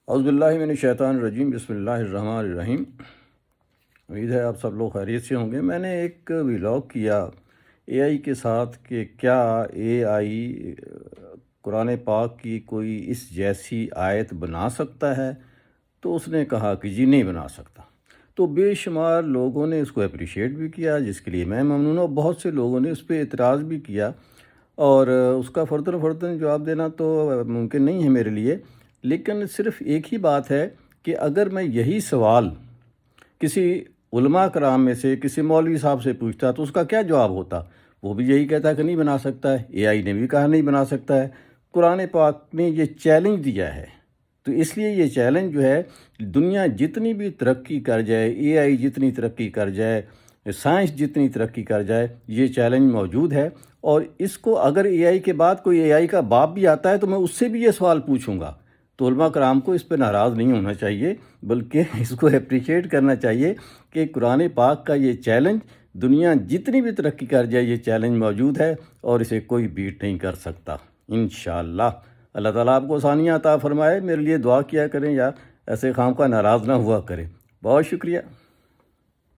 اعوذ باللہ من الشیطان الرجیم، بسم اللہ الرحمن الرحیم۔ امید ہے آپ سب لوگ خیریت سے ہوں گے۔ میں نے ایک ولاگ کیا اے آئی کے ساتھ کہ کیا اے آئی قرآن پاک کی کوئی اس جیسی آیت بنا سکتا ہے، تو اس نے کہا کہ جی نہیں بنا سکتا۔ تو بے شمار لوگوں نے اس کو اپریشیٹ بھی کیا، جس کے لیے میں ممنون ہوں۔ بہت سے لوگوں نے اس پہ اعتراض بھی کیا، اور اس کا فرداً جواب دینا تو ممکن نہیں ہے میرے لیے، لیکن صرف ایک ہی بات ہے کہ اگر میں یہی سوال کسی علماء کرام میں سے کسی مولوی صاحب سے پوچھتا تو اس کا کیا جواب ہوتا؟ وہ بھی یہی کہتا کہ نہیں بنا سکتا ہے۔ اے آئی نے بھی کہا نہیں بنا سکتا ہے۔ قرآن پاک نے یہ چیلنج دیا ہے، تو اس لیے یہ چیلنج جو ہے، دنیا جتنی بھی ترقی کر جائے، اے آئی جتنی ترقی کر جائے، سائنس جتنی ترقی کر جائے، یہ چیلنج موجود ہے۔ اور اس کو اگر اے آئی کے بعد کوئی اے آئی کا باپ بھی آتا ہے تو میں اس سے بھی یہ سوال پوچھوں گا۔ تو علماء کرام کو اس پہ ناراض نہیں ہونا چاہیے، بلکہ اس کو اپریشیٹ کرنا چاہیے کہ قرآن پاک کا یہ چیلنج دنیا جتنی بھی ترقی کر جائے، یہ چیلنج موجود ہے اور اسے کوئی بیٹ نہیں کر سکتا انشاءاللہ۔ اللہ تعالیٰ آپ کو آسانیاں عطا فرمائے۔ میرے لیے دعا کیا کریں، یا ایسے خواہ ناراض نہ ہوا کریں۔ بہت شکریہ۔